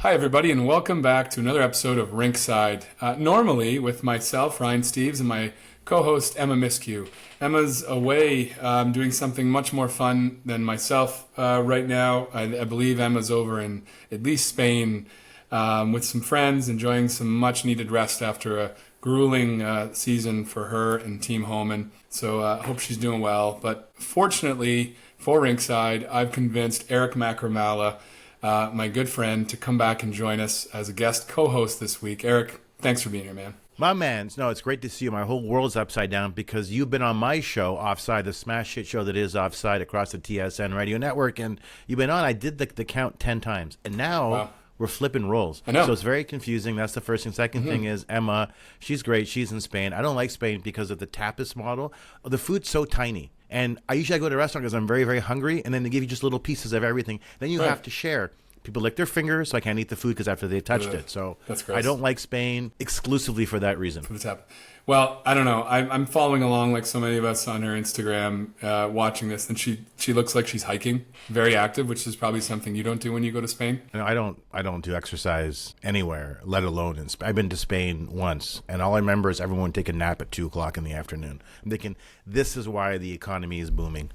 Hi, everybody, and welcome back to another episode of Rinkside. Normally, with myself, Ryan Steeves, and my co-host, Emma Miskew. Emma's away doing something much more fun than myself right now. I believe Emma's over in at least Spain with some friends, enjoying some much-needed rest after a grueling season for her and Team Homan. So I hope she's doing well. But fortunately for Rinkside, I've convinced Eric Macramala, my good friend, to come back and join us as a guest co-host this week. Eric, thanks for being here, man. My man, no, it's great to see you. My whole world's upside down because you've been on my show, Offside, the smash hit show that is Offside across the TSN radio network, and you've been on. I did the count 10 times, and now we're flipping roles. I know. So it's very confusing. That's the first thing. Second thing is Emma. She's great. She's in Spain. I don't like Spain because of the tapas model. The food's so tiny. And I usually go to a restaurant because I'm very, very hungry, and then they give you just little pieces of everything. Then you have to share. People lick their fingers, so I can't eat the food because after they touched it. So that's gross. I don't like Spain exclusively for that reason. For the tap. Well, I don't know. I'm following along like so many of us on her Instagram, watching this, and she looks like she's hiking, very active, which is probably something you don't do when you go to Spain. No, I don't do exercise anywhere, let alone in Spain. I've been to Spain once, and all I remember is everyone take a nap at 2:00 in the afternoon. I'm thinking this is why the economy is booming.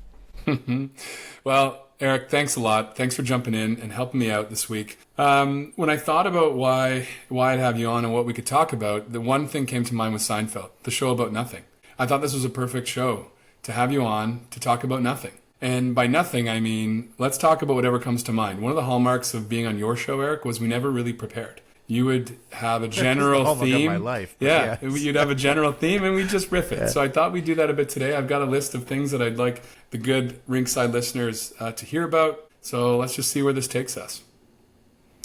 Well, Eric, thanks a lot. Thanks for jumping in and helping me out this week. When I thought about why I'd have you on and what we could talk about, the one thing came to mind was Seinfeld, the show about nothing. I thought this was a perfect show to have you on to talk about nothing. And by nothing, I mean, let's talk about whatever comes to mind. One of the hallmarks of being on your show, Eric, was we never really prepared. You would have a general theme. Of my life. Yeah, yes. You'd have a general theme, and we'd just riff it. Yeah. So I thought we'd do that a bit today. I've got a list of things that I'd like the good Rinkside listeners to hear about. So let's just see where this takes us.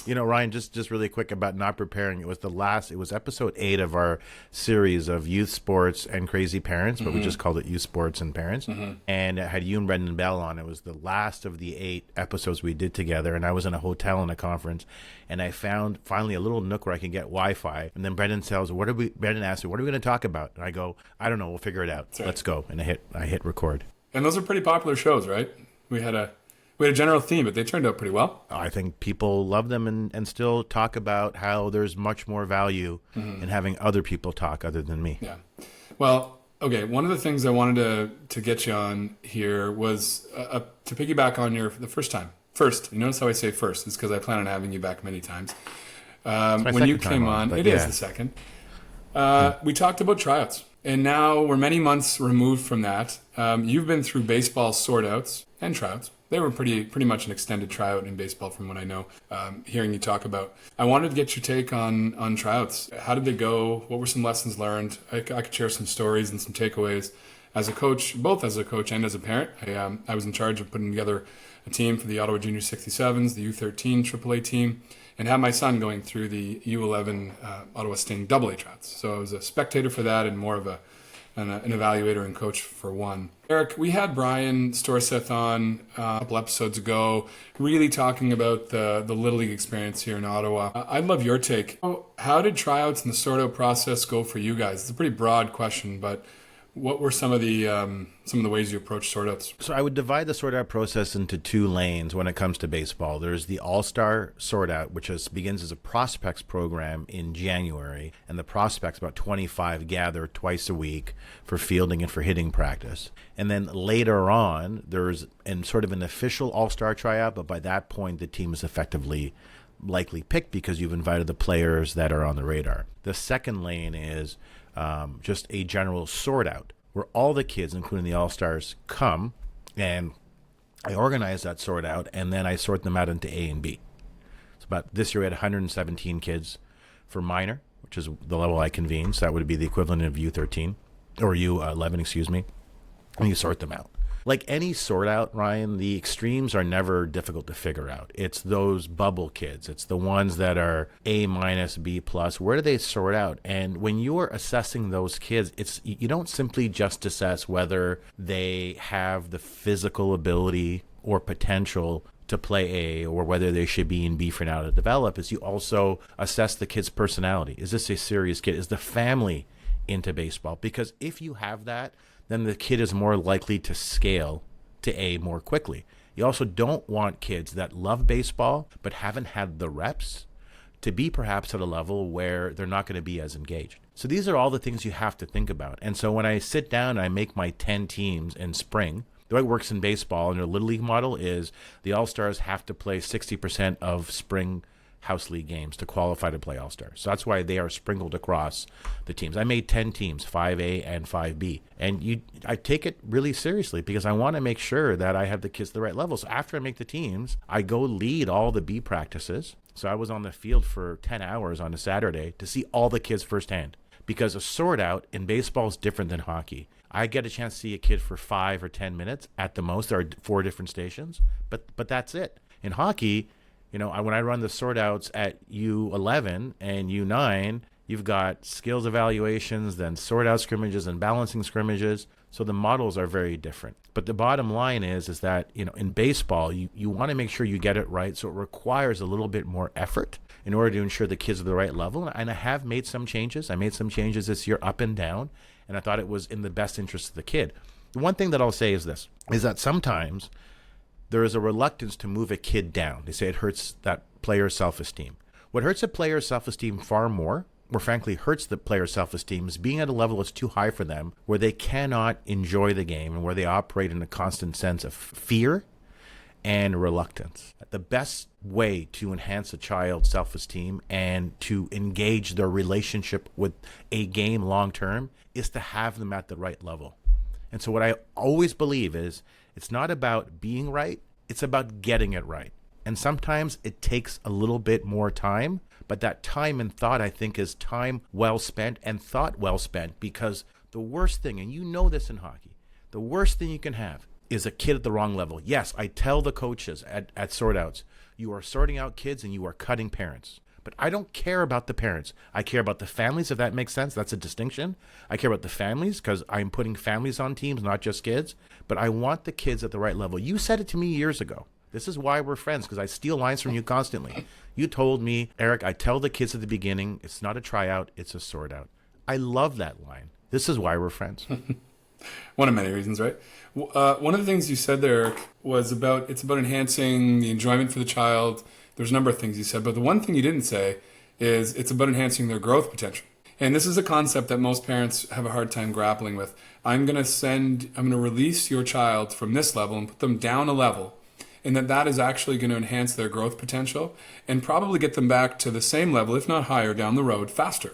You know, Ryan, just really quick about not preparing. It was episode 8 of our series of youth sports and crazy parents, but we just called it youth sports and parents. And it had you and Brendan Bell on. It was the last of the 8 episodes we did together. And I was in a hotel in a conference, and I found finally a little nook where I can get Wi-Fi. And then Brendan asked me, what are we going to talk about? And I go, I don't know. We'll figure it out. Right. Let's go. And I hit record. And those are pretty popular shows, right? We had a general theme, but they turned out pretty well. I think people love them and still talk about how there's much more value in having other people talk other than me. Yeah. Well, okay, one of the things I wanted to get you on here was to piggyback on the first time. First, you notice how I say first? It's because I plan on having you back many times. When you came on, it is the second. We talked about tryouts. And now we're many months removed from that. You've been through baseball sort-outs and tryouts. They were pretty much an extended tryout in baseball from what I know, hearing you talk about. I wanted to get your take on tryouts. How did they go? What were some lessons learned? I could share some stories and some takeaways. As a coach, both as a coach and as a parent, I was in charge of putting together a team for the Ottawa Junior 67s, the U13 AAA team, and had my son going through the U11 Ottawa Sting AA tryouts. So I was a spectator for that and more of an evaluator and coach for one. Eric, we had Brian Storseth on a couple episodes ago, really talking about the Little League experience here in Ottawa. I'd love your take. How did tryouts and the sort-out process go for you guys? It's a pretty broad question, but what were some of the ways you approached sort-outs? So I would divide the sort-out process into 2 lanes when it comes to baseball. There's the All-Star sort-out, which begins as a prospects program in January, and the prospects, about 25, gather twice a week for fielding and for hitting practice. And then later on, there's sort of an official All-Star tryout, but by that point, the team is effectively likely picked because you've invited the players that are on the radar. The second lane is just a general sort out where all the kids, including the All-Stars, come, and I organize that sort out, and then I sort them out into A and B. So about this year we had 117 kids for minor, which is the level I convene. So that would be the equivalent of U13 or U11, excuse me. And you sort them out. Like any sort out, Ryan, the extremes are never difficult to figure out. It's those bubble kids. It's the ones that are A minus, B plus. Where do they sort out? And when you're assessing those kids, you don't simply just assess whether they have the physical ability or potential to play A or whether they should be in B for now to develop. Is you also assess the kid's personality. Is this a serious kid? Is the family into baseball? Because if you have that, then the kid is more likely to scale to A more quickly. You also don't want kids that love baseball but haven't had the reps, to be perhaps at a level where they're not going to be as engaged. So these are all the things you have to think about. And so when I sit down and I make my 10 teams in spring, the way it works in baseball and their Little League model is the All-Stars have to play 60% of spring house league games to qualify to play All-Stars. So that's why they are sprinkled across the teams. I made 10 teams, 5A and 5B. And I take it really seriously because I want to make sure that I have the kids at the right level. So after I make the teams, I go lead all the B practices. So I was on the field for 10 hours on a Saturday to see all the kids firsthand. Because a sort out in baseball is different than hockey. I get a chance to see a kid for 5 or 10 minutes at the most. There are 4 different stations, but that's it. In hockey, when I run the sort outs at U11 and U9, you've got skills evaluations, then sort out scrimmages and balancing scrimmages. So the models are very different. But the bottom line is that, in baseball, you want to make sure you get it right. So it requires a little bit more effort in order to ensure the kids are the right level. And I have made some changes. I made some changes this year up and down, and I thought it was in the best interest of the kid. The one thing that I'll say is this, is that sometimes there is a reluctance to move a kid down. They say it hurts that player's self-esteem. What hurts a player's self-esteem far more, or frankly hurts the player's self-esteem, is being at a level that's too high for them, where they cannot enjoy the game and where they operate in a constant sense of fear and reluctance. The best way to enhance a child's self-esteem and to engage their relationship with a game long-term is to have them at the right level. And so what I always believe is it's not about being right, it's about getting it right. And sometimes it takes a little bit more time, but that time and thought, I think, is time well spent and thought well spent, because the worst thing, and you know this in hockey, the worst thing you can have is a kid at the wrong level. Yes, I tell the coaches at sort outs, you are sorting out kids and you are cutting parents. But I don't care about the parents. I care about the families, if that makes sense. That's a distinction. I care about the families because I'm putting families on teams, not just kids. But I want the kids at the right level. You said it to me years ago. This is why we're friends, because I steal lines from you constantly. You told me, Eric, I tell the kids at the beginning, it's not a tryout, it's a sort out. I love that line. This is why we're friends. One of many reasons, right? One of the things you said there, Eric, was about enhancing the enjoyment for the child. There's a number of things you said, but the one thing you didn't say is it's about enhancing their growth potential. And this is a concept that most parents have a hard time grappling with. I'm going to release your child from this level and put them down a level, and that is actually going to enhance their growth potential and probably get them back to the same level, if not higher, down the road faster.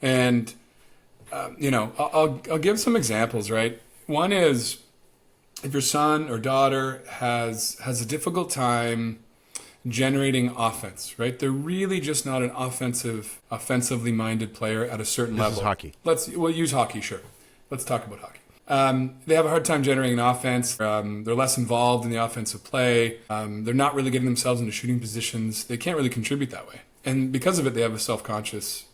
And I'll give some examples, right? One is if your son or daughter has a difficult time generating offense, right? They're really just not an offensively minded player at a certain level. This is hockey. We'll use hockey, sure. Let's talk about hockey. They have a hard time generating an offense. They're less involved in the offensive play. They're not really getting themselves into shooting positions. They can't really contribute that way. And because of it, they have a self-conscious,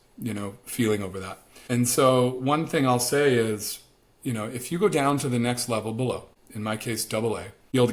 feeling over that. And so one thing I'll say is, if you go down to the next level below, in my case, AA, you'll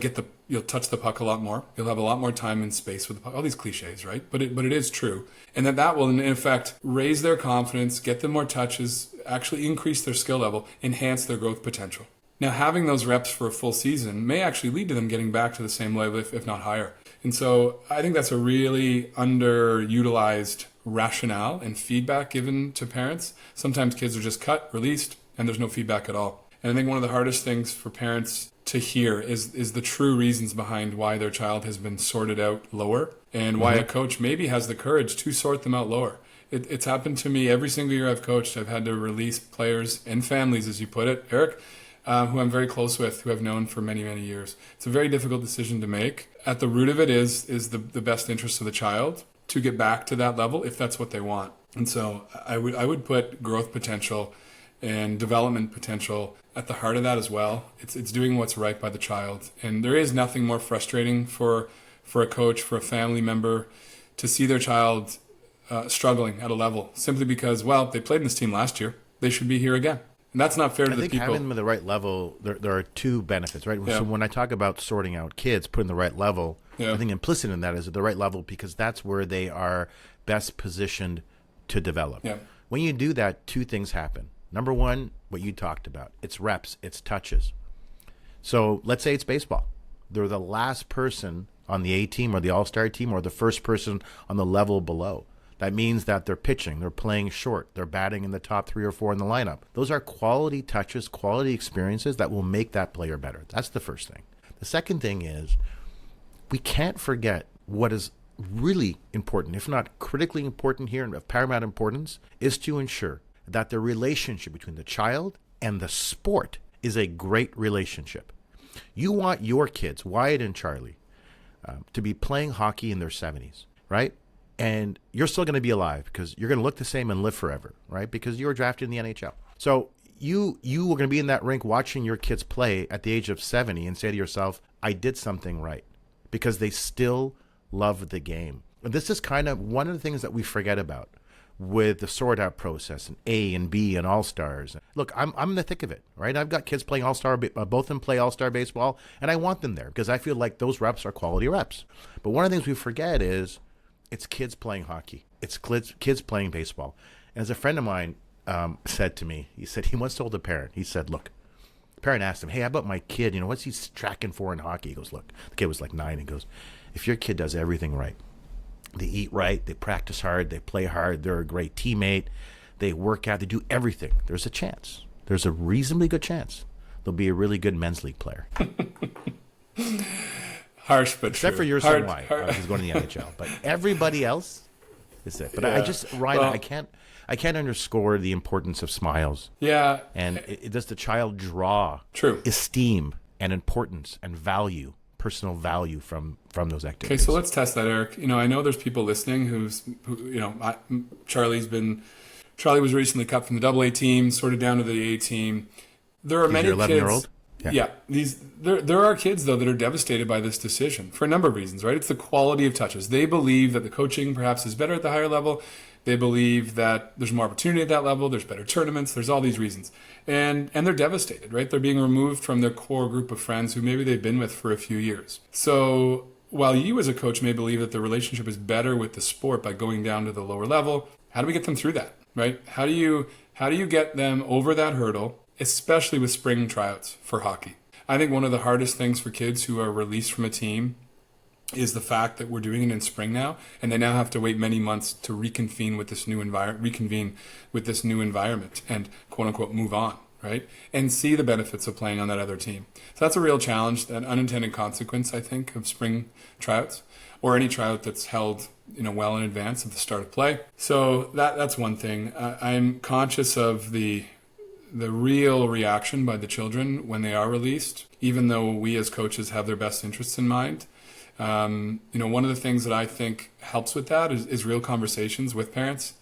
touch the puck a lot more. You'll have a lot more time and space with the puck. All these cliches, right? But it is true. And that will, in effect, raise their confidence, get them more touches, actually increase their skill level, enhance their growth potential. Now, having those reps for a full season may actually lead to them getting back to the same level, if not higher. And so I think that's a really underutilized rationale and feedback given to parents. Sometimes kids are just cut, released, and there's no feedback at all. And I think one of the hardest things for parents to hear is the true reasons behind why their child has been sorted out lower, and why a coach maybe has the courage to sort them out lower. It's happened to me every single year I've coached. I've had to release players and families, as you put it, Eric, who I'm very close with, who I've known for many, many years. It's a very difficult decision to make. At the root of it is the best interest of the child to get back to that level if that's what they want. And so I would put growth potential and development potential at the heart of that as well. It's doing what's right by the child. And there is nothing more frustrating for a coach, for a family member, to see their child struggling at a level simply because, well, they played in this team last year. They should be here again. And that's not fair to the people. I think having them at the right level, there are two benefits, right? Yeah. So when I talk about sorting out kids, putting the right level, Yeah. I think implicit in that is at the right level because that's where they are best positioned to develop. Yeah. When you do that, two things happen. Number one, what you talked about. It's reps, it's touches. So let's say it's baseball. They're the last person on the A team or the all-star team or the first person on the level below. That means that they're pitching, they're playing short, they're batting in the top 3 or 4 in the lineup. Those are quality touches, quality experiences that will make that player better. That's the first thing. The second thing is we can't forget what is really important, if not critically important here and of paramount importance, is to ensure that the relationship between the child and the sport is a great relationship. You want your kids, Wyatt and Charlie, to be playing hockey in their 70s, right? And you're still going to be alive because you're going to look the same and live forever, right? Because you were drafted in the NHL. So you were going to be in that rink watching your kids play at the age of 70 and say to yourself, I did something right, because they still love the game. And this is kind of one of the things that we forget about with the sort out process and A and B and All-Stars. Look, I'm in the thick of it, right? I've got kids playing All-Star, both of them play All-Star baseball, and I want them there because I feel like those reps are quality reps. But one of the things we forget is it's kids playing hockey. It's kids playing baseball. And as a friend of mine said to me, he said he once told a parent, he said, look, the parent asked him, hey, how about my kid? What's he tracking for in hockey? He goes, look, the kid was like 9. He goes, if your kid does everything right, they eat right, they practice hard, they play hard, they're a great teammate, they work out, they do everything, there's a chance. There's a reasonably good chance they'll be a really good men's league player. Harsh, but except true. for your son, Wyatt, who's going to the NHL. But everybody else is it. But yeah. Ryan, I can't underscore the importance of smiles. Yeah. And does the child draw esteem and importance and value, personal value from those activities? Okay, so let's test that, Eric. I know there's people listening Charlie was recently cut from the AA team, sort of down to the A team. There are many 11-year-old? kids. Yeah. There are kids though that are devastated by this decision for a number of reasons, right? It's the quality of touches. They believe that the coaching perhaps is better at the higher level. They believe that there's more opportunity at that level. There's better tournaments. There's all these reasons. And they're devastated, right? They're being removed from their core group of friends who maybe they've been with for a few years. So while you as a coach may believe that the relationship is better with the sport by going down to the lower level, how do we get them through that, right? How do you get them over that hurdle, especially with spring tryouts for hockey? I think one of the hardest things for kids who are released from a team is the fact that we're doing it in spring now, and they now have to wait many months to reconvene with this new environment and quote unquote move on, right? And see the benefits of playing on that other team. So that's a real challenge, an unintended consequence, I think, of spring tryouts or any tryout that's held well in advance of the start of play. So that's one thing. I'm conscious of the real reaction by the children when they are released, even though we as coaches have their best interests in mind. One of the things that I think helps with that is real conversations with parents.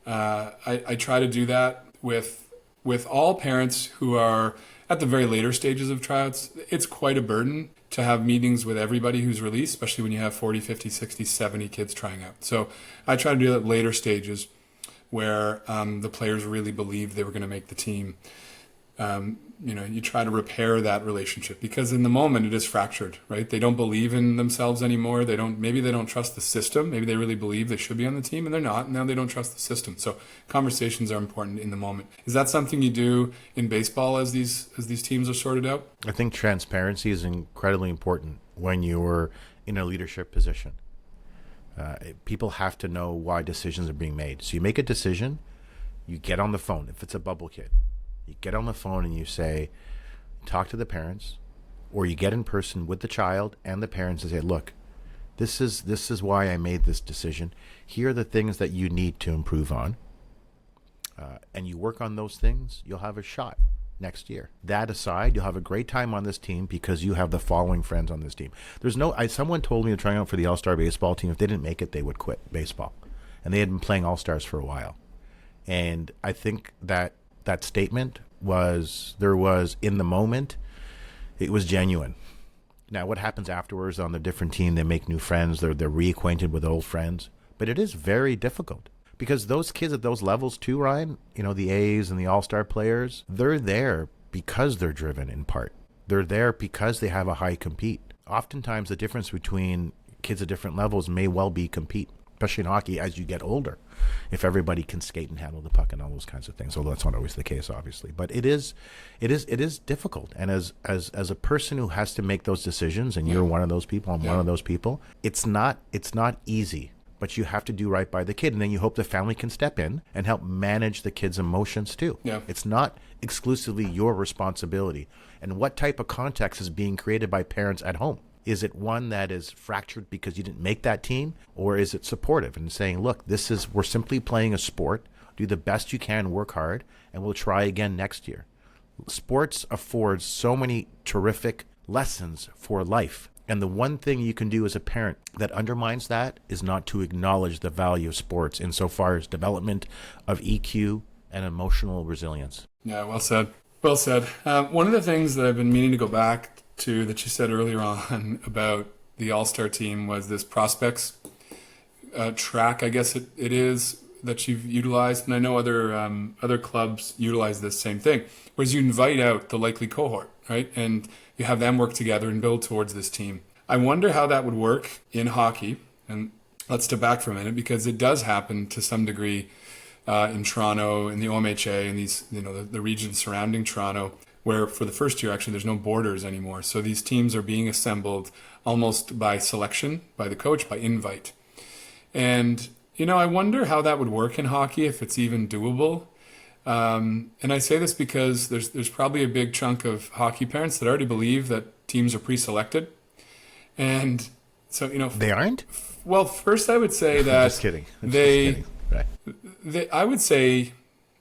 I try to do that with all parents who are at the very later stages of tryouts. It's quite a burden to have meetings with everybody who's released, especially when you have 40, 50, 60, 70 kids trying out. So I try to do that at later stages where the players really believed they were going to make the team. You try to repair that relationship because in the moment it is fractured, right? They don't believe in themselves anymore. Maybe they don't trust the system. Maybe they really believe they should be on the team and they're not. Now they don't trust the system. So conversations are important in the moment. Is that something you do in baseball as these teams are sorted out? I think transparency is incredibly important when you're in a leadership position. People have to know why decisions are being made. So you make a decision, you get on the phone. If it's a bubble kid, you get on the phone and you say, talk to the parents, or you get in person with the child and the parents and say, look, this is why I made this decision. Here are the things that you need to improve on. And you work on those things, you'll have a shot next year. That aside, you'll have a great time on this team because you have the following friends on this team. Someone told me to try out for the All-Star baseball team. If they didn't make it, they would quit baseball. And they had been playing All-Stars for a while. And I think that statement was in the moment, it was genuine. Now, what happens afterwards on the different team, they make new friends, they're reacquainted with old friends. But it is very difficult. Because those kids at those levels too, Ryan, the A's and the All-Star players, they're there because they're driven in part. They're there because they have a high compete. Oftentimes the difference between kids at different levels may well be compete, especially in hockey as you get older, if everybody can skate and handle the puck and all those kinds of things. Although that's not always the case, obviously. But it is difficult. And as a person who has to make those decisions, and you're one of those people, I'm one of those people, it's not easy. but you have to do right by the kid. And then you hope the family can step in and help manage the kid's emotions too. Yeah. It's not exclusively your responsibility. And what type of context is being created by parents at home? Is it one that is fractured because you didn't make that team? Or is it supportive and saying, look, we're simply playing a sport. Do the best you can, work hard, and we'll try again next year. Sports affords so many terrific lessons for life. And the one thing you can do as a parent that undermines that is not to acknowledge the value of sports insofar as development of EQ and emotional resilience. Yeah, well said. Well said. One of the things that I've been meaning to go back to that you said earlier on about the All-Star team was this prospects track, I guess it is, that you've utilized. And I know other clubs utilize this same thing, whereas you invite out the likely cohort, right? And you have them work together and build towards this team. I wonder how that would work in hockey. And let's step back for a minute, because it does happen to some degree in Toronto, in the OMHA, and these, the regions surrounding Toronto, where for the first year, actually, there's no borders anymore. So these teams are being assembled almost by selection, by the coach, by invite. And, I wonder how that would work in hockey, if it's even doable. And I say this because there's probably a big chunk of hockey parents that already believe that teams are pre-selected. And so, They aren't? Well, first I would say that Just kidding. Just kidding. Right. I would say,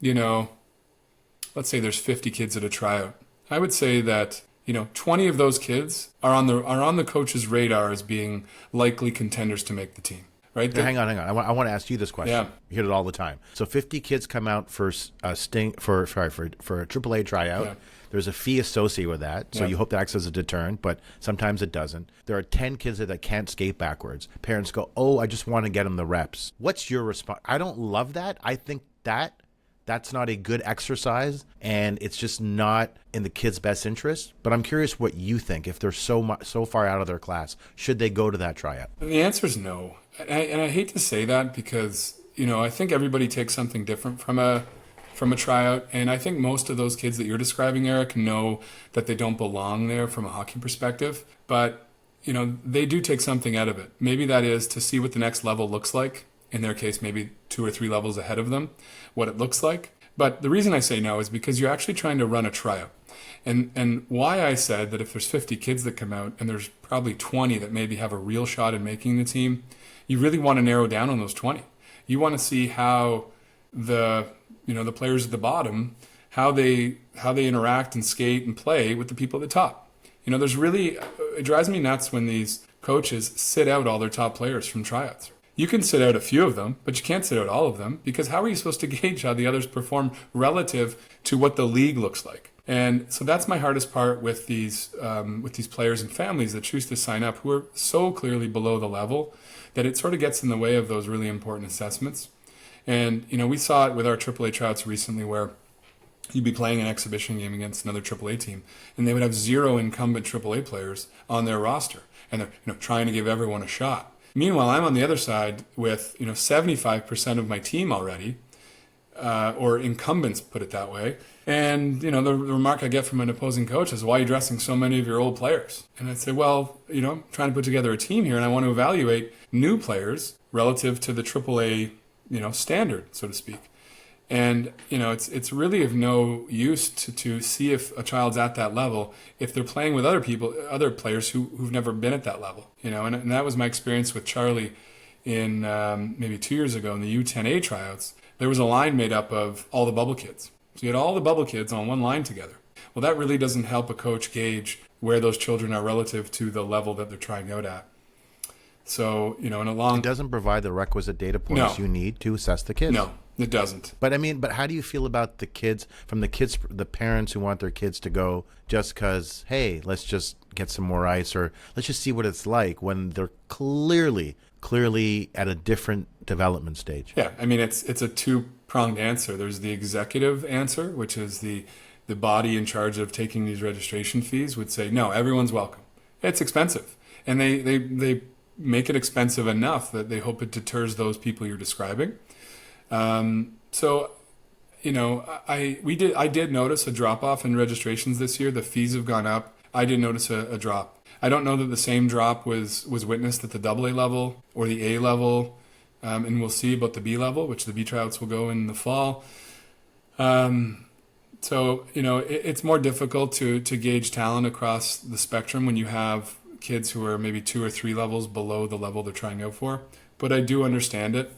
let's say there's 50 kids at a tryout. I would say that, 20 of those kids are on the coach's radar as being likely contenders to make the team. Right? Hang on. I want to ask you this question. Yeah. You hear it all the time. So 50 kids come out for a AAA tryout. Yeah. There's a fee associated with that, so you hope that acts as a deterrent, but sometimes it doesn't. There are 10 kids that can't skate backwards. Parents go, I just want to get them the reps. What's your response? I don't love that. I think that's not a good exercise, and it's just not in the kids' best interest. But I'm curious what you think. If they're so far out of their class, should they go to that tryout? The answer is no. And I hate to say that because, I think everybody takes something different from a tryout. And I think most of those kids that you're describing, Eric, know that they don't belong there from a hockey perspective. But, they do take something out of it. Maybe that is to see what the next level looks like. In their case, maybe 2 or 3 levels ahead of them, what it looks like. But the reason I say no is because you're actually trying to run a tryout. And why I said that if there's 50 kids that come out and there's probably 20 that maybe have a real shot in making the team, you really want to narrow down on those 20. You want to see how the players at the bottom, how they interact and skate and play with the people at the top. It drives me nuts when these coaches sit out all their top players from tryouts. You can sit out a few of them, but you can't sit out all of them, because how are you supposed to gauge how the others perform relative to what the league looks like? And so that's my hardest part with these players and families that choose to sign up, who are so clearly below the level that it sort of gets in the way of those really important assessments. And, we saw it with our AAA tryouts recently, where you'd be playing an exhibition game against another AAA team, and they would have 0 incumbent AAA players on their roster, and they're trying to give everyone a shot. Meanwhile, I'm on the other side with 75% of my team already, or incumbents, put it that way. And the remark I get from an opposing coach is, "Why are you dressing so many of your old players?" And I'd say, well, I'm trying to put together a team here, and I want to evaluate new players relative to the AAA standard, so to speak. And it's really of no use to see if a child's at that level if they're playing with other players who've never been at that level. And that was my experience with Charlie in maybe 2 years ago in the U10A tryouts. There was a line made up of all the bubble kids. So you had all the bubble kids on one line together. Well, that really doesn't help a coach gauge where those children are relative to the level that they're trying out at. So, it doesn't provide the requisite data points you need to assess the kids. No, it doesn't. But how do you feel about the parents who want their kids to go just because, hey, let's just get some more ice, or let's just see what it's like, when they're clearly at a different development stage? Yeah, it's a two-pronged answer. There's the executive answer, which is the body in charge of taking these registration fees would say, no, everyone's welcome. It's expensive. And they make it expensive enough that they hope it deters those people you're describing. So, I did notice a drop off in registrations this year. The fees have gone up. I did notice a drop. I don't know that the same drop was witnessed at the AA level or the A level. And we'll see about the B level, which the B tryouts will go in the fall. So, it's more difficult to gauge talent across the spectrum when you have kids who are maybe 2 or 3 levels below the level they're trying out for. But I do understand it.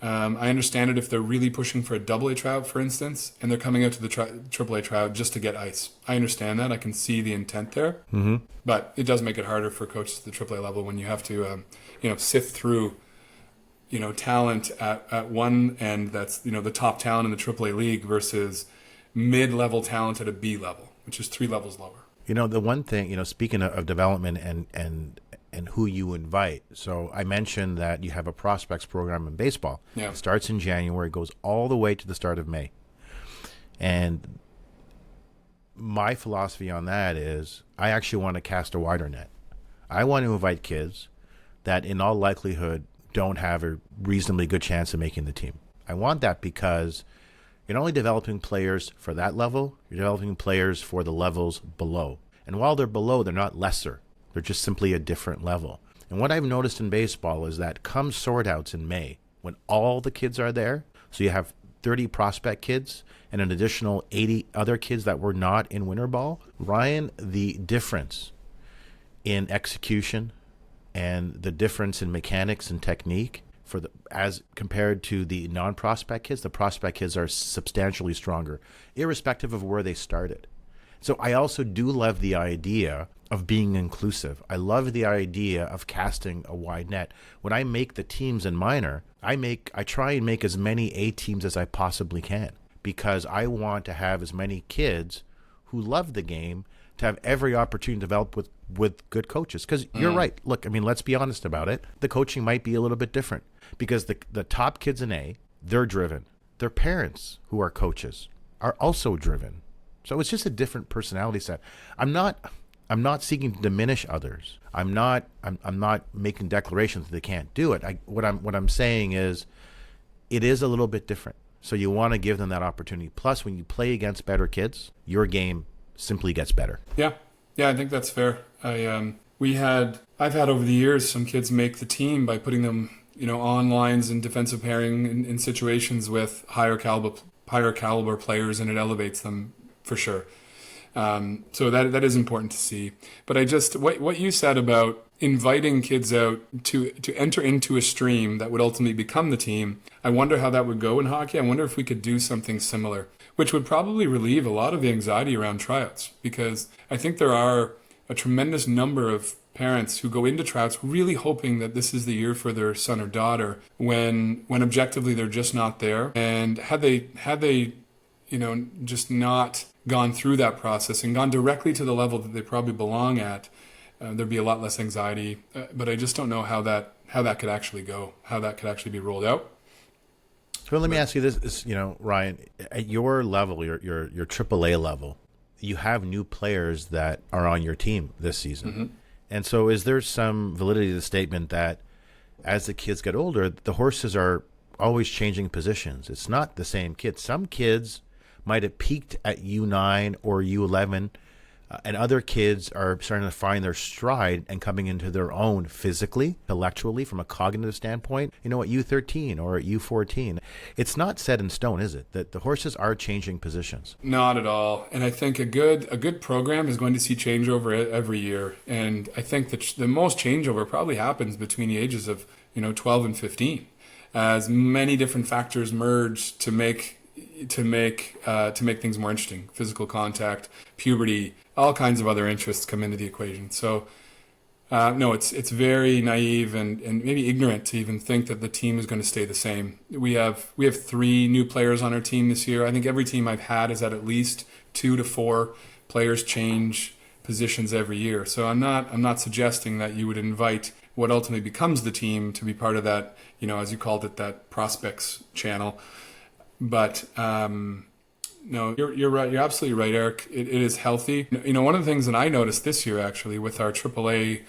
I understand it if they're really pushing for a AA tryout, for instance, and they're coming out to the AAA tryout just to get ice. I understand that. I can see the intent there. Mm-hmm. But it does make it harder for coaches at the AAA level when you have to, sift through, talent at one end that's, the top talent in the AAA league versus mid-level talent at a B level, which is 3 levels lower. The one thing, speaking of development and who you invite. So I mentioned that you have a prospects program in baseball. Yeah. It starts in January, goes all the way to the start of May. And my philosophy on that is I actually want to cast a wider net. I want to invite kids that in all likelihood don't have a reasonably good chance of making the team. I want that because you're not only developing players for that level, you're developing players for the levels below. And while they're below, they're not lesser. They're just simply a different level. And what I've noticed in baseball is that come sort outs in May, when all the kids are there, so you have 30 prospect kids and an additional 80 other kids that were not in winter ball, Ryan, the difference in execution and the difference in mechanics and technique as compared to the non-prospect kids, the prospect kids are substantially stronger, irrespective of where they started. So I also do love the idea of being inclusive. I love the idea of casting a wide net. When I make the teams in minor, I try and make as many A teams as I possibly can because I want to have as many kids who love the game to have every opportunity to develop with good coaches. Because you're right. Look, let's be honest about it. The coaching might be a little bit different because the top kids in A, they're driven. Their parents, who are coaches, are also driven. So it's just a different personality set. I'm not seeking to diminish others. I'm not making declarations that they can't do it. What I'm saying is it is a little bit different. So you want to give them that opportunity. Plus, when you play against better kids, your game simply gets better. Yeah, I think that's fair. I've had over the years some kids make the team by putting them, on lines and defensive pairing in situations with higher caliber players, and it elevates them for sure. So that is important to see. But what you said about inviting kids out to enter into a stream that would ultimately become the team, I wonder how that would go in hockey. I wonder if we could do something similar, which would probably relieve a lot of the anxiety around tryouts, because I think there are a tremendous number of parents who go into tryouts really hoping that this is the year for their son or daughter when objectively they're just not there. And had they just not gone through that process and gone directly to the level that they probably belong at, there'd be a lot less anxiety. But I just don't know how that could actually go, how that could actually be rolled out. So let me ask you this, Ryan, at your level, your AAA level, you have new players that are on your team this season. Mm-hmm. And so is there some validity to the statement that as the kids get older, the horses are always changing positions? It's not the same kids. Some kids might have peaked at U9 or U11, and other kids are starting to find their stride and coming into their own physically, intellectually, from a cognitive standpoint, at U13 or at U14. It's not set in stone, is it? That the horses are changing positions. Not at all. And I think a good program is going to see changeover every year. And I think that the most changeover probably happens between the ages of 12 and 15, as many different factors merge to make things more interesting. Physical contact, puberty, all kinds of other interests come into the equation. So no, it's very naive and maybe ignorant to even think that the team is going to stay the same. We have 3 new players on our team this year. I think every team I've had has had at least 2 to 4 players change positions every year. So I'm not suggesting that you would invite what ultimately becomes the team to be part of that, as you called it, that prospects channel. But no, you're right. You're absolutely right, Eric. It is healthy. One of the things that I noticed this year, actually, with our AAA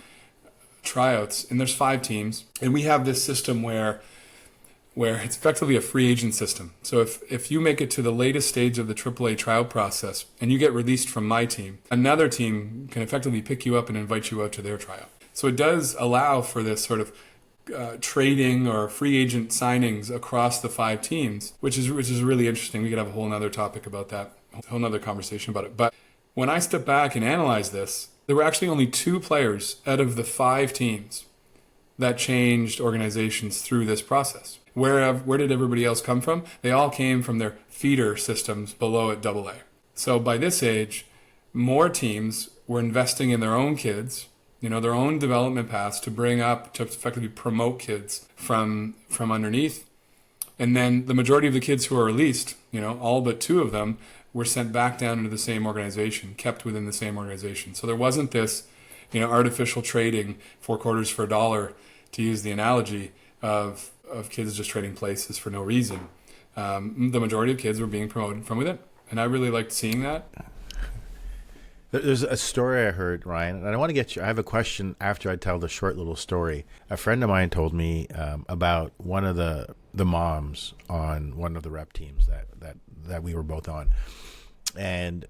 tryouts, and there's 5 teams, and we have this system where it's effectively a free agent system. So if you make it to the latest stage of the AAA tryout process and you get released from my team, another team can effectively pick you up and invite you out to their tryout. So it does allow for this sort of trading or free agent signings across the 5 teams, which is really interesting. We could have a whole nother topic about that, a whole nother conversation about it. But when I step back and analyze this, there were actually only 2 players out of the 5 teams that changed organizations through this process. Where did everybody else come from? They all came from their feeder systems below at AA. So by this age, more teams were investing in their own kids, their own development paths to bring up, to effectively promote kids from underneath. And then the majority of the kids who were released, all but 2 of them, were sent back down into the same organization, kept within the same organization. So there wasn't this, artificial trading 4 quarters for $1, to use the analogy of kids just trading places for no reason. The majority of kids were being promoted from within. And I really liked seeing that. There's a story I heard, Ryan, and I want to get you. I have a question after I tell the short little story. A friend of mine told me about one of the moms on one of the rep teams that we were both on. And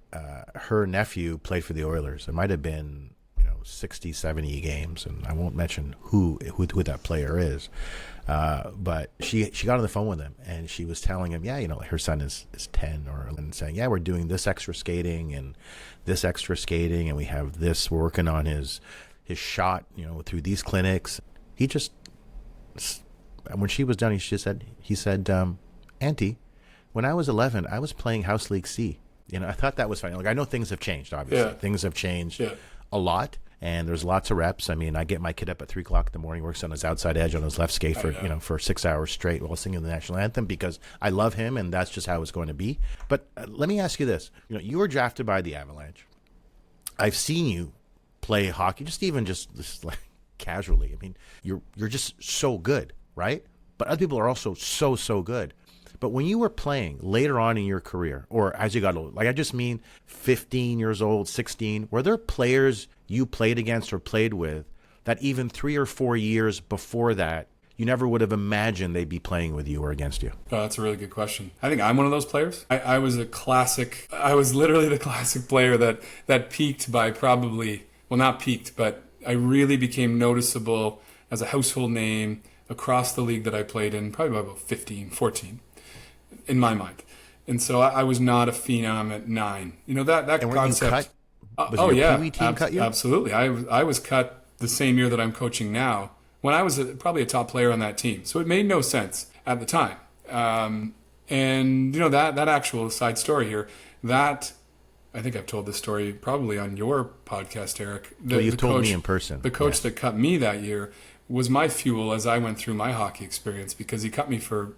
her nephew played for the Oilers. It might have been 60, 70 games, and I won't mention who that player is. But she got on the phone with him, and she was telling him, her son is 10 or 11, saying, we're doing this extra skating and this extra skating, and we have this, we're working on his shot, through these clinics. He just, when she was done, he said, Auntie, when I was 11, I was playing House League C. I thought that was funny. Like, I know things have changed, obviously. Yeah. Things have changed a lot. And there's lots of reps. I mean, I get my kid up at 3:00 in the morning, works on his outside edge on his left skate for 6 hours straight while singing the national anthem, because I love him and that's just how it's going to be. But let me ask you this: you were drafted by the Avalanche. I've seen you play hockey, just like casually. I mean, you're just so good, right? But other people are also so good. But when you were playing later on in your career, or as you got older, like I just mean 15 years old, 16, were there players you played against or played with that even 3 or 4 years before that, you never would have imagined they'd be playing with you or against you? Oh, that's a really good question. I think I'm one of those players. I was literally the classic player that peaked by not peaked, but I really became noticeable as a household name across the league that I played in, probably by about 15, 14. In my mind. And so I was not a phenom at 9. That and concept. Was your Pee-wee team cut you? Absolutely. I was cut the same year that I'm coaching now, when I was probably a top player on that team. So it made no sense at the time. And that actual side story here, that I think I've told this story probably on your podcast, Eric. You've told me in person. The coach that cut me that year was my fuel as I went through my hockey experience, because he cut me for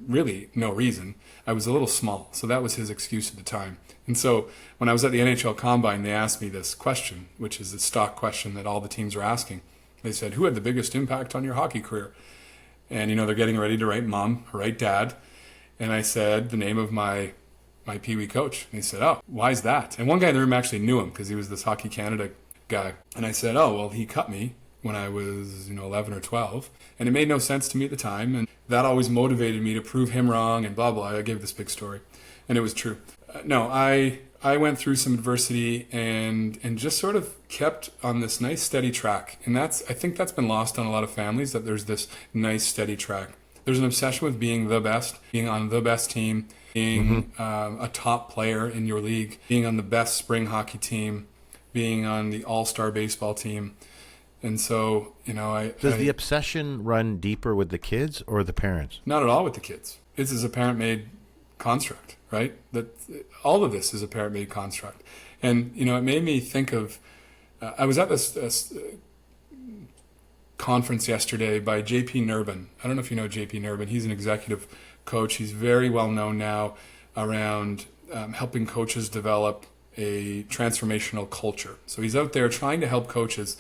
really no reason. I was a little small, so that was his excuse at the time. And so when I was at the NHL Combine, they asked me this question, which is the stock question that all the teams were asking. They said, who had the biggest impact on your hockey career? And, they're getting ready to write mom, write dad. And I said the name of my Pee-wee coach. And they said, oh, why is that? And one guy in the room actually knew him because he was this Hockey Canada guy. And I said, oh, well, he cut me when I was 11 or 12, and it made no sense to me at the time, and that always motivated me to prove him wrong and blah blah. I gave this big story, and it was true. I went through some adversity and just sort of kept on this nice steady track, and I think that's been lost on a lot of families, that there's this nice steady track. There's an obsession with being the best, being on the best team, being a top player in your league, being on the best spring hockey team, being on the all-star baseball team. And so, Does the obsession run deeper with the kids or the parents? Not at all with the kids. This is a parent-made construct, right? That all of this is a parent-made construct. And, it made me think of, I was at this conference yesterday by J.P. Nurbin. I don't know if you know J.P. Nurbin. He's an executive coach. He's very well known now around helping coaches develop a transformational culture. So he's out there trying to help coaches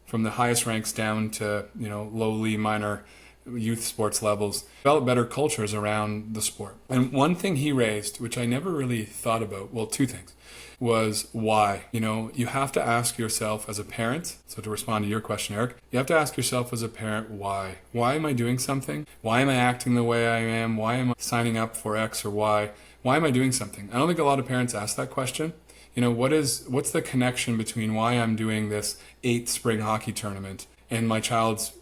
from the highest ranks down to, lowly minor youth sports levels, develop better cultures around the sport. And one thing he raised, which I never really thought about, well, 2 things, was why. You have to ask yourself as a parent, so to respond to your question, Eric, you have to ask yourself as a parent, why? Why am I doing something? Why am I acting the way I am? Why am I signing up for X or Y? Why am I doing something? I don't think a lot of parents ask that question. What's the connection between why I'm doing this 8th spring hockey tournament and my child's,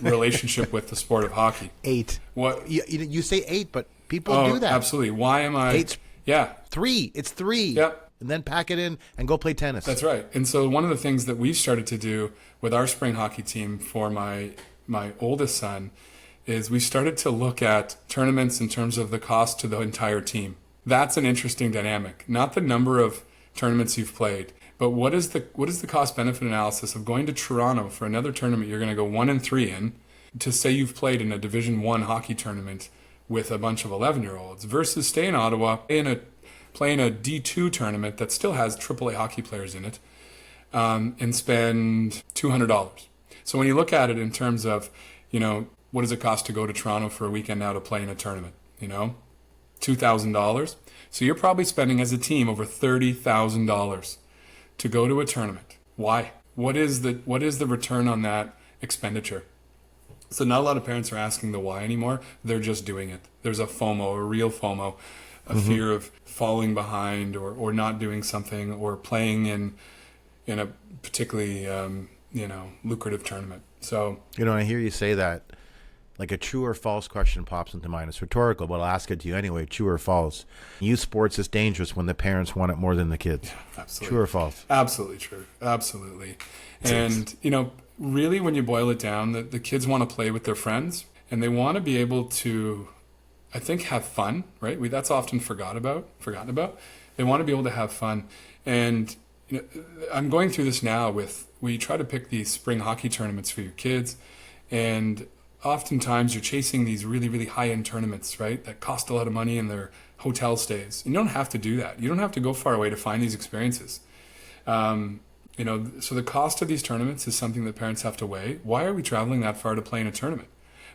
relationship with the sport of hockey. 8. What You say 8, but people do that. Absolutely. Why am I? 8's Yeah. 3. It's 3. Yep. And then pack it in and go play tennis. That's right. And so one of the things that we've started to do with our spring hockey team for my oldest son is we started to look at tournaments in terms of the cost to the entire team. That's an interesting dynamic. Not the number of tournaments you've played, but what is the cost benefit analysis of going to Toronto for another tournament you're going to go 1-3 in, to say you've played in a Division 1 hockey tournament with a bunch of 11-year-olds versus stay in Ottawa playing a D2 tournament that still has AAA hockey players in it, and spend $200. So when you look at it in terms of, what does it cost to go to Toronto for a weekend now to play in a tournament? $2,000. So you're probably spending as a team over $30,000 to go to a tournament. Why? What is the return on that expenditure? So not a lot of parents are asking the why anymore. They're just doing it. There's a FOMO, a real FOMO, a fear of falling behind or not doing something or playing in a particularly lucrative tournament. So I hear you say that. Like a true or false question pops into mind. It's rhetorical, but I'll ask it to you anyway. True or false? Youth sports is dangerous when the parents want it more than the kids. Yeah, absolutely. True or false? Absolutely true. Absolutely. And, really when you boil it down, the kids want to play with their friends and they want to be able to, I think, have fun, right? That's often forgotten about. They want to be able to have fun. And I'm going through this now we try to pick these spring hockey tournaments for your kids, and oftentimes you're chasing these really, really high-end tournaments, right, that cost a lot of money in their hotel stays. You don't have to do that. You don't have to go far away to find these experiences. So the cost of these tournaments is something that parents have to weigh. Why are we traveling that far to play in a tournament?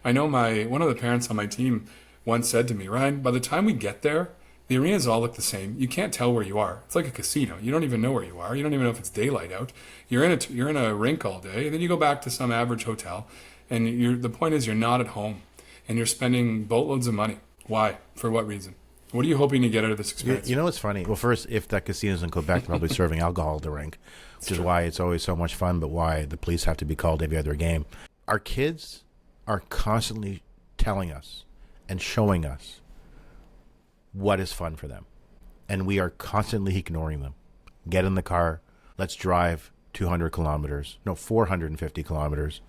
I know one of the parents on my team once said to me, Ryan, by the time we get there, the arenas all look the same. You can't tell where you are. It's like a casino. You don't even know where you are. You don't even know if it's daylight out. You're in a rink all day, and then you go back to some average hotel. And the point is you're not at home, and you're spending boatloads of money. Why? For what reason? What are you hoping to get out of this experience? You know what's funny? Well, first, if that casino's in Quebec, they're probably serving alcohol at the rink, which is why it's always so much fun, but why the police have to be called every other game. Our kids are constantly telling us and showing us what is fun for them, and we are constantly ignoring them. Get in the car, let's drive 450 kilometers,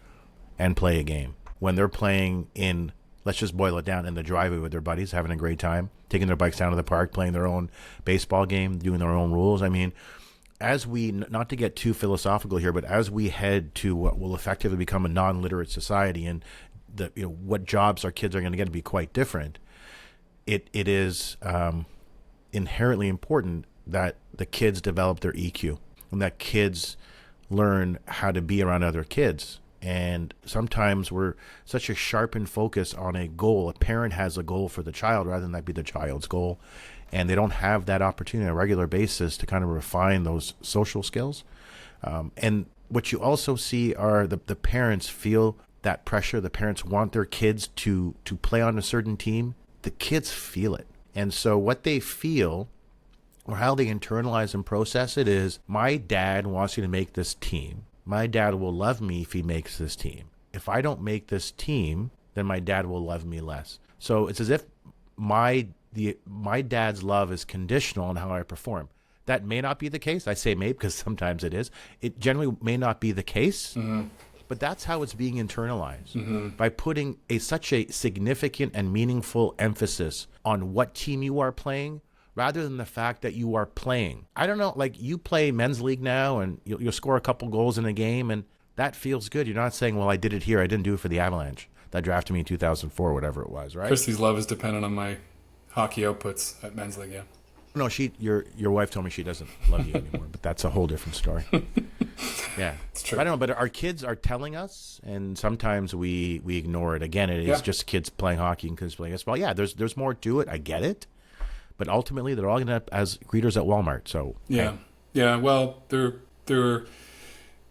and play a game. When they're playing in, let's just boil it down, in the driveway with their buddies, having a great time, taking their bikes down to the park, playing their own baseball game, doing their own rules. I mean, as we, not to get too philosophical here, but as we head to what will effectively become a non-literate society, and what jobs our kids are going to get to be quite different, it is inherently important that the kids develop their EQ and that kids learn how to be around other kids. And sometimes we're such a sharpened focus on a goal. A parent has a goal for the child rather than that be the child's goal. And they don't have that opportunity on a regular basis to kind of refine those social skills. And what you also see are the parents feel that pressure. The parents want their kids to play on a certain team. The kids feel it. And so what they feel, or how they internalize and process it, is, my dad wants you to make this team. My dad will love me if he makes this team. If I don't make this team, then my dad will love me less. So it's as if my dad's love is conditional on how I perform. That may not be the case. I say may because sometimes it is. It generally may not be the case, but that's how it's being internalized, by putting such a significant and meaningful emphasis on what team you are playing, rather than the fact that you are playing. I don't know, like, you play men's league now and you'll score a couple goals in a game and that feels good. You're not saying, well, I did it here. I didn't do it for the Avalanche that drafted me in 2004, whatever it was, right? Christy's love is dependent on my hockey outputs at men's league, yeah. No, your wife told me she doesn't love you anymore, but that's a whole different story. Yeah. It's true. I don't know, but our kids are telling us, and sometimes we ignore it. Again, it is just kids playing hockey and kids playing baseball. Yeah, there's more to it. I get it. But ultimately, they're all going to end up as greeters at Walmart. So yeah. Well,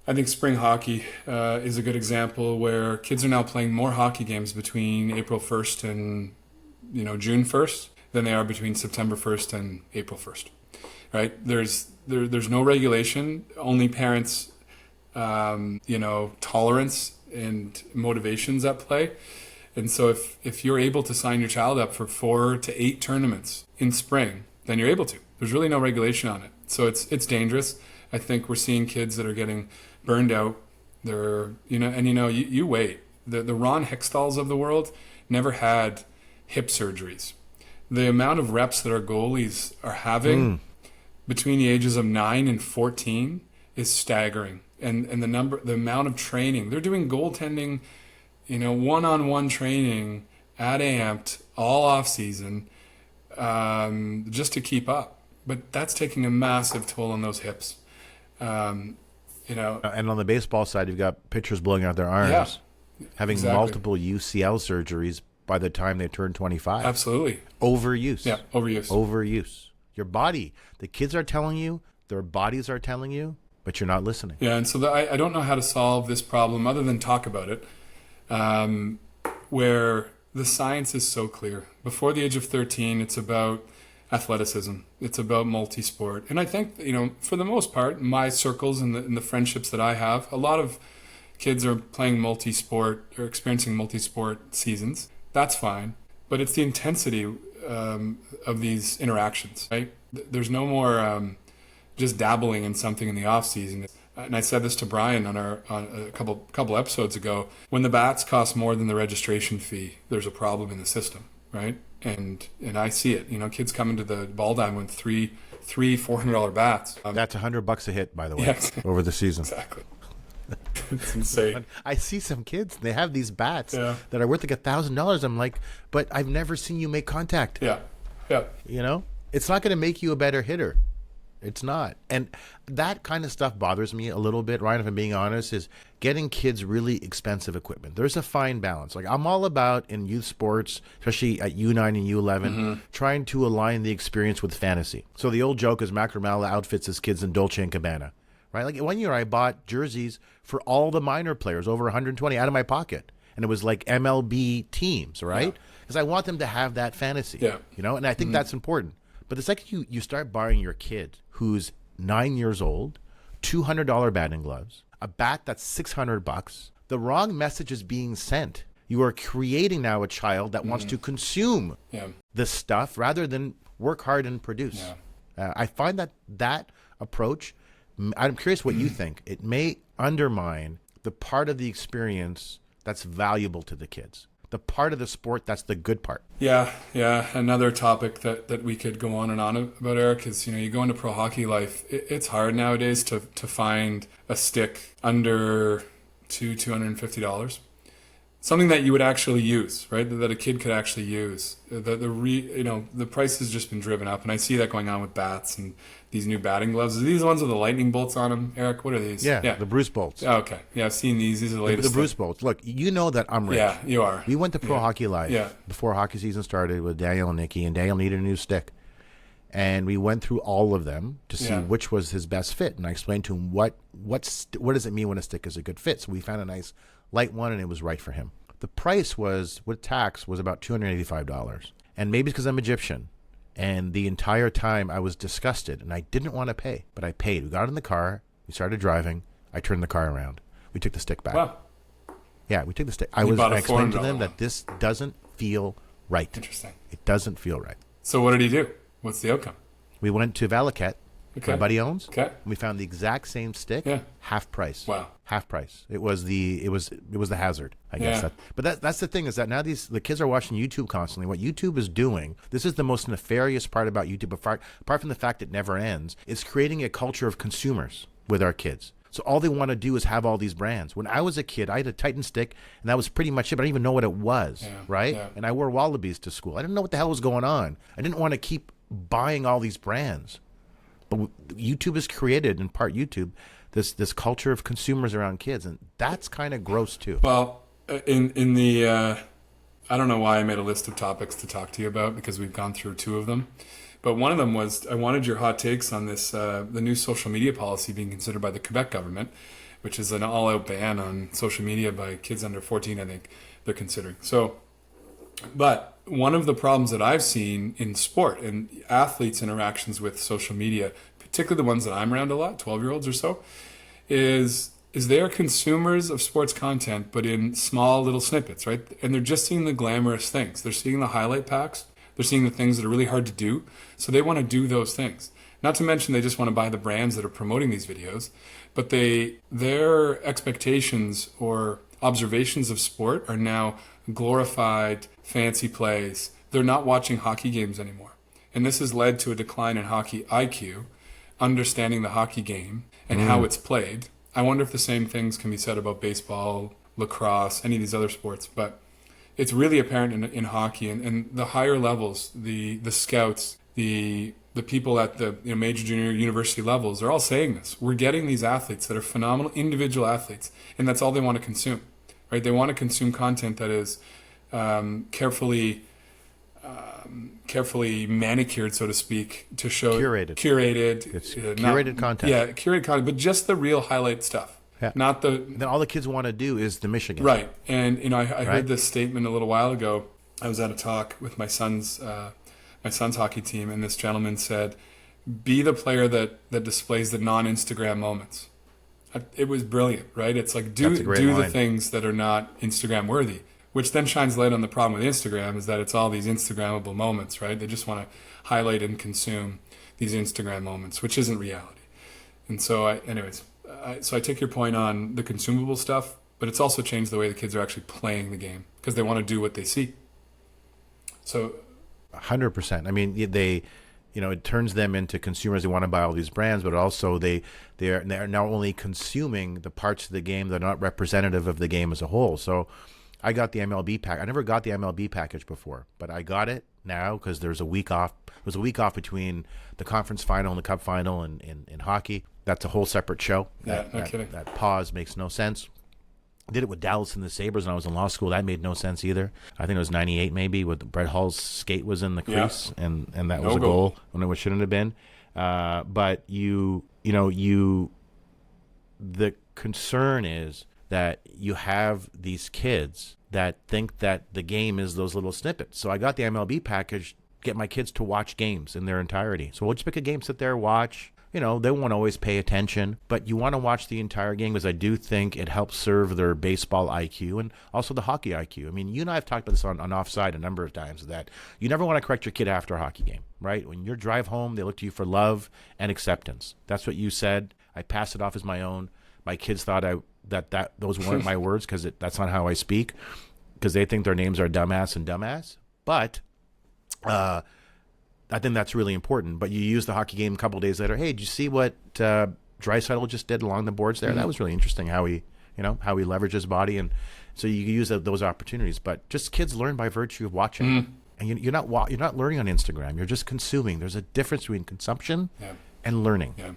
I think spring hockey is a good example where kids are now playing more hockey games between April 1st and June 1st than they are between September 1st and April 1st. Right? There's no regulation. Only parents' tolerance and motivations at play. And so if you're able to sign your child up for 4 to 8 tournaments in spring, then you're able to. There's really no regulation on it. So it's dangerous. I think we're seeing kids that are getting burned out. You wait. The Ron Hickstalls of the world never had hip surgeries. The amount of reps that our goalies are having between the ages of 9 and 14 is staggering. And the amount of training. They're doing goaltending, one-on-one training at Amped all off season, just to keep up. But that's taking a massive toll on those hips. And on the baseball side, you've got pitchers blowing out their arms, having multiple UCL surgeries by the time they turn 25. Absolutely. Overuse. Yeah, Overuse. Your body, the kids are telling you, their bodies are telling you, but you're not listening. Yeah, and so I don't know how to solve this problem other than talk about it, where the science is so clear. Before the age of 13, it's about athleticism. It's about multi-sport. And I think, for the most part, my circles and the friendships that I have, a lot of kids are playing multi-sport or experiencing multi-sport seasons. That's fine. But it's the intensity of these interactions, right? There's no more just dabbling in something in the off season. And I said this to Brian on a couple episodes ago. When the bats cost more than the registration fee, there's a problem in the system, right? And I see it. Kids come into the ball diamond with $400 bats. That's $100 a hit, by the way, over the season. Exactly. It's insane. I see some kids, they have these bats that are worth like $1,000. I'm like, but I've never seen you make contact. Yeah. It's not going to make you a better hitter. It's not. And that kind of stuff bothers me a little bit, Ryan, if I'm being honest, is getting kids really expensive equipment. There's a fine balance. Like, I'm all about, in youth sports, especially at U9 and U11, trying to align the experience with fantasy. So the old joke is Mac Ramala outfits his kids in Dolce & Gabbana, right? Like, one year I bought jerseys for all the minor players, over 120, out of my pocket. And it was like MLB teams, right? Because I want them to have that fantasy, and I think that's important. But the second you start buying your kid who's 9 years old, $200 batting gloves, a bat that's $600, the wrong message is being sent. You are creating now a child that wants to consume this stuff rather than work hard and produce. I find that approach, I'm curious what you think. It may undermine the part of the experience that's valuable to the kids. The part of the sport that's the good part. Yeah. Another topic that we could go on and on about, Eric, is you go into pro hockey life. It's hard nowadays to find a stick under $250. Something that you would actually use, right? That a kid could actually use. The price has just been driven up, and I see that going on with bats and these new batting gloves. Are these the ones with the lightning bolts on them, Eric? What are these? Yeah. The Bruce bolts. Oh, okay. Yeah, I've seen these. These are the latest. The Bruce bolts. Look, you know that I'm rich. Yeah, you are. We went to Pro Hockey Live before hockey season started with Daniel and Nikki, and Daniel needed a new stick. And we went through all of them to see which was his best fit. And I explained to him what does it mean when a stick is a good fit. So we found a nice light one, and it was right for him. The price was, with tax, was about $285. And maybe it's because I'm Egyptian. And the entire time I was disgusted, and I didn't want to pay. But I paid. We got in the car. We started driving. I turned the car around. We took the stick back. Wow. Yeah, we took the stick. I explained to them that this doesn't feel right. Interesting. It doesn't feel right. So what did he do? What's the outcome? We went to Valaket. My buddy owns. Okay. We found the exact same stick, half price. Wow. Half price. It was the hazard, I guess. But that's the thing, is that now the kids are watching YouTube constantly. What YouTube is doing, this is the most nefarious part about YouTube, apart from the fact it never ends, is creating a culture of consumers with our kids. So all they want to do is have all these brands. When I was a kid, I had a Titan stick, and that was pretty much it, but I didn't even know what it was, right? Yeah. And I wore Wallabies to school. I didn't know what the hell was going on. I didn't want to keep buying all these brands. But YouTube has created, in part YouTube, this culture of consumers around kids, and that's kind of gross too. Well, in the I don't know why I made a list of topics to talk to you about, because we've gone through 2 of them, but one of them was I wanted your hot takes on this the new social media policy being considered by the Quebec government, which is an all-out ban on social media by kids under 14. I think they're considering. But one of the problems that I've seen in sport and athletes' interactions with social media, particularly the ones that I'm around a lot, 12-year-olds or so, is is they are consumers of sports content, but in small little snippets, right? And they're just seeing the glamorous things. They're seeing the highlight packs. They're seeing the things that are really hard to do. So they want to do those things. Not to mention they just want to buy the brands that are promoting these videos. But their expectations or observations of sport are now glorified, fancy plays. They're not watching hockey games anymore. And this has led to a decline in hockey IQ, understanding the hockey game and how it's played. I wonder if the same things can be said about baseball, lacrosse, any of these other sports. But it's really apparent in hockey and the higher levels, the scouts, the people at the major, junior, university levels are all saying this. We're getting these athletes that are phenomenal individual athletes, and that's all they want to consume, right? They want to consume content that is carefully manicured, so to speak, to show Curated. It's curated content. Yeah, curated content, but just the real highlight stuff. Yeah. Not the. Then all the kids want to do is the Michigan. Right, and I heard this statement a little while ago. I was at a talk with my son's hockey team, and this gentleman said, "Be the player that displays the non-Instagram moments." It was brilliant, right? It's like do the things that are not Instagram worthy. Which then shines light on the problem with Instagram is that it's all these Instagrammable moments, right? They just want to highlight and consume these Instagram moments, which isn't reality. And so, I take your point on the consumable stuff, but it's also changed the way the kids are actually playing the game because they want to do what they see. So, 100%. I mean, it turns them into consumers. They want to buy all these brands, but also they're not only consuming the parts of the game that are not representative of the game as a whole. So, I got the MLB pack. I never got the MLB package before, but I got it now because there's a week off. There's a week off between the conference final and the cup final in hockey. That's a whole separate show. Yeah, no kidding. That pause makes no sense. I did it with Dallas and the Sabres when I was in law school. That made no sense either. I think it was 98 maybe, with Brett Hull's skate was in the crease, and that was a goal when it shouldn't have been. But the concern is that you have these kids that think that the game is those little snippets. So I got the MLB package, get my kids to watch games in their entirety. So we'll just pick a game, sit there, watch. They won't always pay attention, but you want to watch the entire game because I do think it helps serve their baseball IQ and also the hockey IQ. I mean, you and I have talked about this on Offside a number of times, that you never want to correct your kid after a hockey game, right? When you drive home, they look to you for love and acceptance. That's what you said. I passed it off as my own. My kids thought that those weren't my words because that's not how I speak, because they think their names are dumbass and dumbass. But I think that's really important. But you use the hockey game a couple of days later. Hey, did you see what Draisaitl just did along the boards there? Mm-hmm. That was really interesting how he leveraged his body, and so you use those opportunities. But just kids learn by virtue of watching, and you're not learning on Instagram. You're just consuming. There's a difference between consumption and learning. Yeah.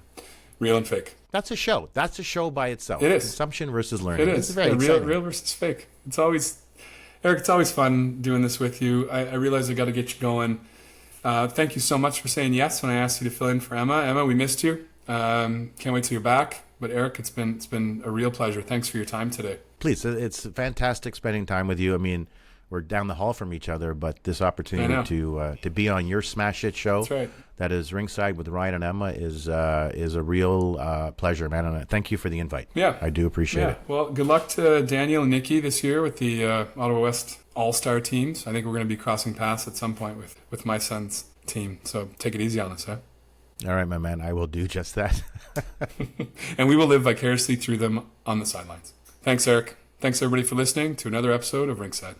Real and fake. That's a show. That's a show by itself. It is. Consumption versus learning. It is. It's very exciting. Real versus fake. It's always, Eric, it's always fun doing this with you. I realize I got to get you going. Thank you so much for saying yes when I asked you to fill in for Emma. Emma, we missed you. Can't wait till you're back. But Eric, it's been a real pleasure. Thanks for your time today. Please, it's fantastic spending time with you. I mean, we're down the hall from each other, but this opportunity to be on your Smash It show, that's right, that is Rinkside with Ryan and Emma, is a real pleasure, man. And thank you for the invite. Yeah, I do appreciate it. Well, good luck to Daniel and Nikki this year with the Ottawa West All-Star teams. I think we're going to be crossing paths at some point with my son's team. So take it easy on us, huh? All right, my man. I will do just that. And we will live vicariously through them on the sidelines. Thanks, Eric. Thanks, everybody, for listening to another episode of Rinkside.